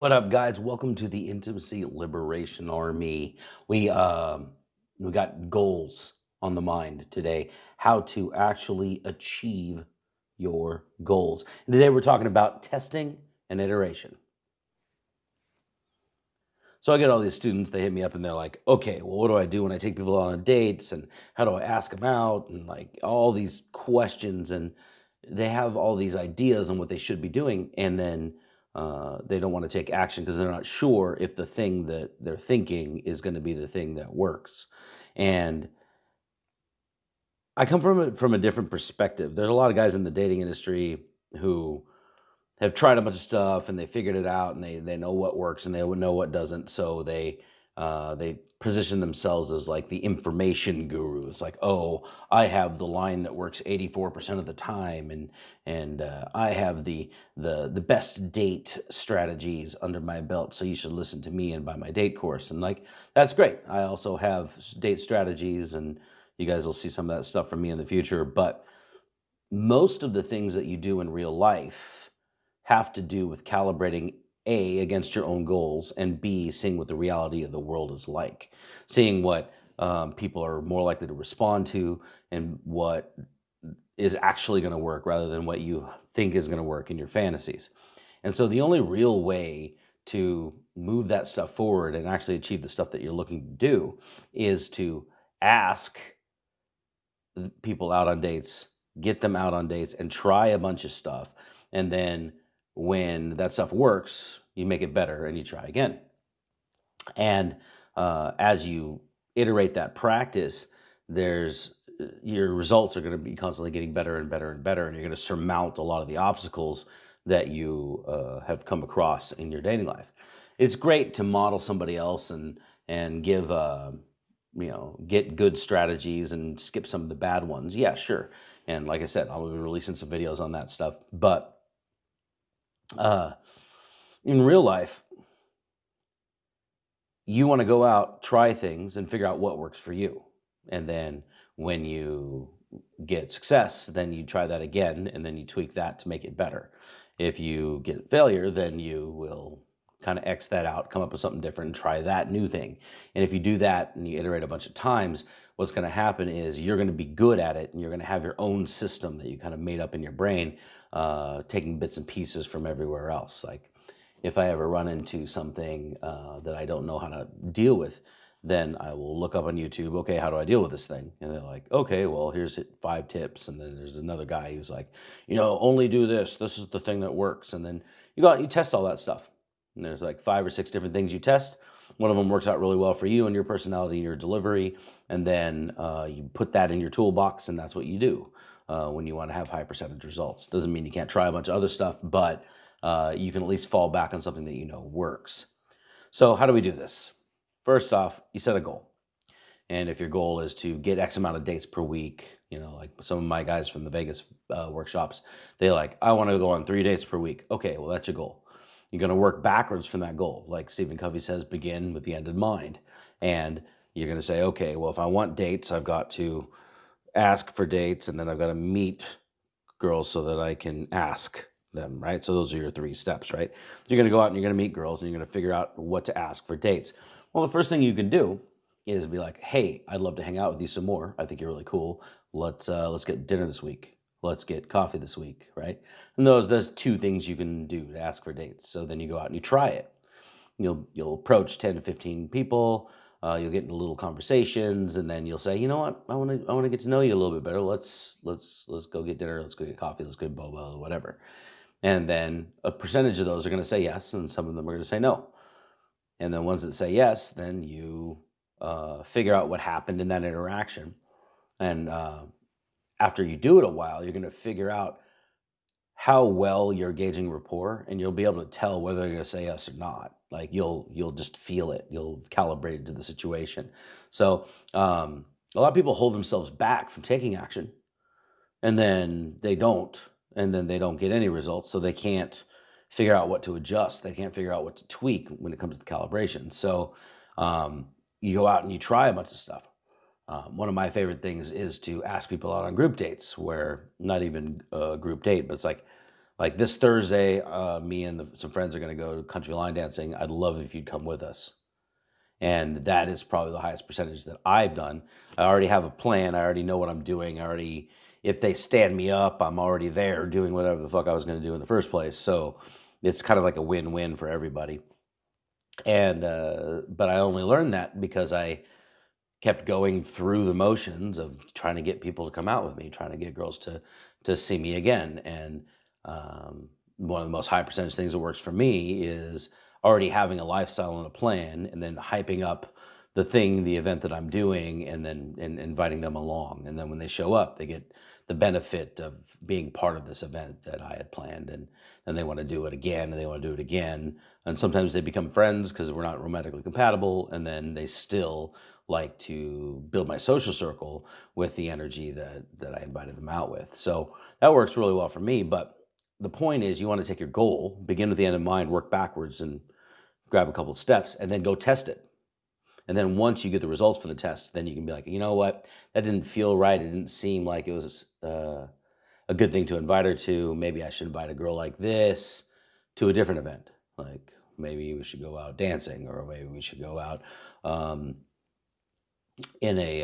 What up, guys? Welcome to the Intimacy Liberation Army. We got goals on the mind today, how to actually achieve your goals. And today we're talking about testing and iteration. So I get all these students, they hit me up and they're like, okay, well, what do I do when I take people on dates? And how do I ask them out? And like all these questions. And they have all these ideas on what they should be doing. And then they don't want to take action because they're not sure if the thing that they're thinking is going to be the thing that works. And I come from a different perspective. There's a lot of guys in the dating industry who have tried a bunch of stuff and they figured it out and they know what works and they know what doesn't. So they position themselves as like the information guru. It's like, oh, I have the line that works 84% of the time, and I have the best date strategies under my belt. So you should listen to me and buy my date course. And like that's great. I also have date strategies, and you guys will see some of that stuff from me in the future. But most of the things that you do in real life have to do with calibrating A, against your own goals, and B, seeing what the reality of the world is like, seeing what people are more likely to respond to and what is actually going to work rather than what you think is going to work in your fantasies. And so the only real way to move that stuff forward and actually achieve the stuff that you're looking to do is to ask people out on dates, get them out on dates, and try a bunch of stuff. And then when that stuff works, you make it better and you try again. And as you iterate that practice, there's your results are going to be constantly getting better and better and better, and you're going to surmount a lot of the obstacles that you have come across in your dating life. It's great to model somebody else and give get good strategies and skip some of the bad ones. Yeah, sure. And like I said, I'll be releasing some videos on that stuff. But uh, in real life, you want to go out, try things, and figure out what works for you. And then when you get success, then you try that again, and then you tweak that to make it better. If you get failure, then you will kind of X that out, come up with something different, and try that new thing. And if you do that and you iterate a bunch of times, what's going to happen is you're going to be good at it, and you're going to have your own system that you kind of made up in your brain, taking bits and pieces from everywhere else. Like if I ever run into something that I don't know how to deal with, then I will look up on YouTube, okay, how do I deal with this thing? And they're like, okay, well, here's 5 tips. And then there's another guy who's like, only do this. This is the thing that works. And then you go out, you test all that stuff. And there's like 5 or 6 different things you test. One of them works out really well for you and your personality and your delivery. And then you put that in your toolbox, and that's what you do when you want to have high percentage results. Doesn't mean you can't try a bunch of other stuff, but you can at least fall back on something that you know works. So how do we do this? First off, you set a goal. And if your goal is to get X amount of dates per week, like some of my guys from the Vegas workshops, they like, I want to go on 3 dates per week. Okay, well, that's your goal. You're going to work backwards from that goal. Like Stephen Covey says, begin with the end in mind. And you're going to say, okay, well, if I want dates, I've got to ask for dates, and then I've got to meet girls so that I can ask them, right? So those are your 3 steps, right? You're going to go out and you're going to meet girls, and you're going to figure out what to ask for dates. Well, the first thing you can do is be like, hey, I'd love to hang out with you some more. I think you're really cool. Let's get dinner this week. Let's get coffee this week, right? And there's 2 things you can do to ask for dates. So then you go out and you try it. You'll approach 10 to 15 people. You'll get into little conversations, and then you'll say, you know what, I want to get to know you a little bit better. Let's go get dinner. Let's go get coffee. Let's go get boba or whatever. And then a percentage of those are going to say yes, and some of them are going to say no. And then ones that say yes, then you figure out what happened in that interaction. And after you do it a while, you're going to figure out how well you're gauging rapport, and you'll be able to tell whether they're going to say yes or not. Like you'll just feel it. You'll calibrate it to the situation. So a lot of people hold themselves back from taking action, and then they don't, and then they don't get any results. So they can't figure out what to adjust. They can't figure out what to tweak when it comes to calibration. So you go out and you try a bunch of stuff. One of my favorite things is to ask people out on group dates, where not even a group date, but it's like, Like this Thursday, me and some friends are going to go country line dancing. I'd love if you'd come with us. And that is probably the highest percentage that I've done. I already have a plan. I already know what I'm doing. If they stand me up, I'm already there doing whatever the fuck I was going to do in the first place. So it's kind of like a win-win for everybody. And, but I only learned that because I kept going through the motions of trying to get people to come out with me, trying to get girls to see me again. And one of the most high percentage things that works for me is already having a lifestyle and a plan, and then hyping up the event that I'm doing, and then inviting them along. And then when they show up, they get the benefit of being part of this event that I had planned, and then they want to do it again, and they want to do it again. And sometimes they become friends because we're not romantically compatible, and then they still like to build my social circle with the energy that I invited them out with. So that works really well for me. But the point is, you want to take your goal, begin with the end in mind, work backwards, and grab a couple of steps, and then go test it. And then once you get the results from the test, then you can be like, you know what, that didn't feel right. It didn't seem like it was a good thing to invite her to. Maybe I should invite a girl like this to a different event. Like maybe we should go out dancing, or maybe we should go out in a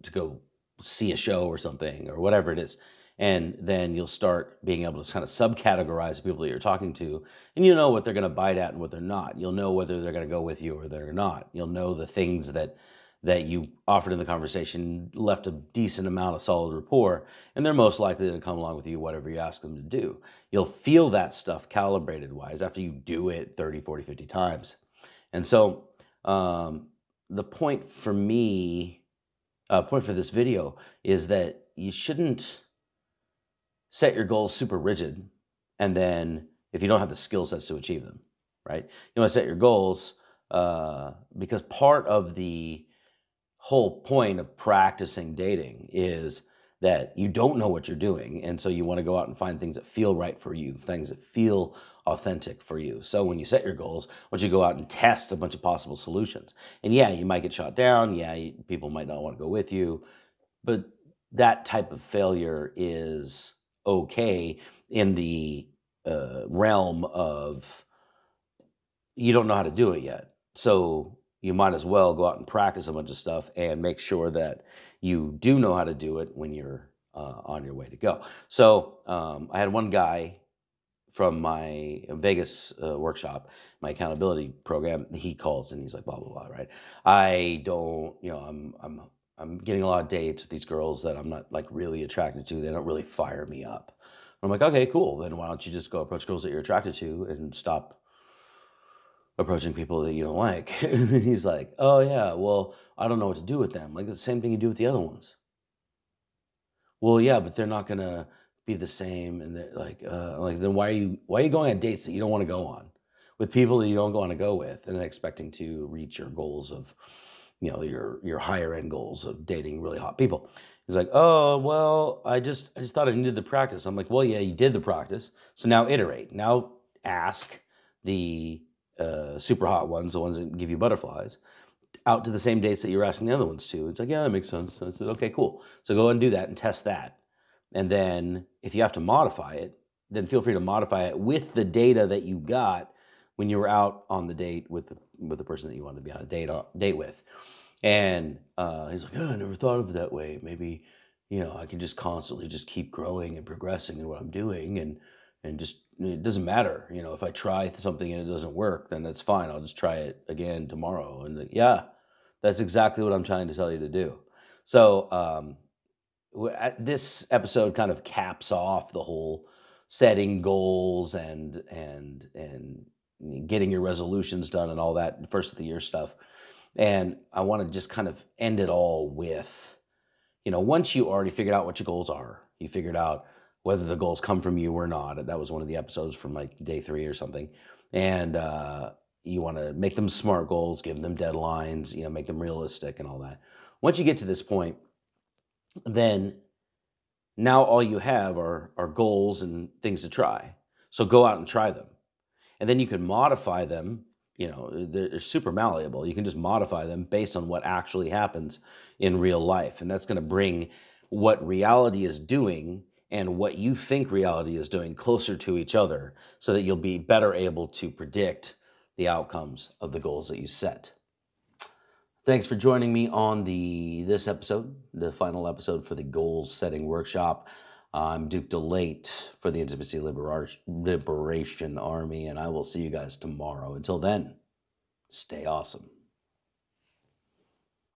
to go see a show or something, or whatever it is. And then you'll start being able to kind of subcategorize the people that you're talking to, and you know what they're going to bite at and what they're not. You'll know whether they're going to go with you or they're not. You'll know the things that you offered in the conversation left a decent amount of solid rapport, and they're most likely to come along with you whatever you ask them to do. You'll feel that stuff calibrated wise after you do it 30, 40, 50 times. And so the point for me, point for this video is that you shouldn't set your goals super rigid, and then if you don't have the skill sets to achieve them, right? You want to set your goals because part of the whole point of practicing dating is that you don't know what you're doing, and so you want to go out and find things that feel right for you, things that feel authentic for you. So when you set your goals, why don't you go out and test a bunch of possible solutions? And yeah, you might get shot down. Yeah, people might not want to go with you, but that type of failure is okay in the realm of you don't know how to do it yet. So you might as well go out and practice a bunch of stuff and make sure that you do know how to do it when you're on your way to go. So I had one guy from my Vegas workshop, my accountability program. He calls and he's like, blah blah blah, right? I don't, I'm getting a lot of dates with these girls that I'm not like really attracted to. They don't really fire me up. I'm like, okay, cool. Then why don't you just go approach girls that you're attracted to and stop approaching people that you don't like? And then he's like, oh yeah, well, I don't know what to do with them. Like the same thing you do with the other ones. Well, yeah, but they're not gonna be the same, and they're like then why are you going on dates that you don't want to go on with people that you don't want to go with, and then expecting to reach your goals of, your higher end goals of dating really hot people? He's like, oh well, I just thought I needed the practice. I'm like, well, yeah, you did the practice, so now iterate. Now ask the super hot ones, the ones that give you butterflies, out to the same dates that you're asking the other ones to. It's like, yeah, that makes sense. So I said, okay, cool. So go and do that and test that. And then if you have to modify it, then feel free to modify it with the data that you got when you were out on the date with the person that you wanted to be on a date with. And he's like, oh, I never thought of it that way. Maybe, I can just constantly just keep growing and progressing in what I'm doing, and just it doesn't matter. If I try something and it doesn't work, then that's fine. I'll just try it again tomorrow. And yeah, that's exactly what I'm trying to tell you to do. So this episode kind of caps off the whole setting goals and getting your resolutions done and all that first of the year stuff. And I want to just kind of end it all with, once you already figured out what your goals are, you figured out whether the goals come from you or not. That was one of the episodes from like day 3 or something. And you want to make them SMART goals, give them deadlines, make them realistic and all that. Once you get to this point, then now all you have are goals and things to try. So go out and try them. And then you can modify them. They're super malleable. You can just modify them based on what actually happens in real life. And that's going to bring what reality is doing and what you think reality is doing closer to each other so that you'll be better able to predict the outcomes of the goals that you set. Thanks for joining me on this episode, the final episode for the goals setting workshop. I'm Duke DeLate for the Intimacy Liberation Army, and I will see you guys tomorrow. Until then, stay awesome.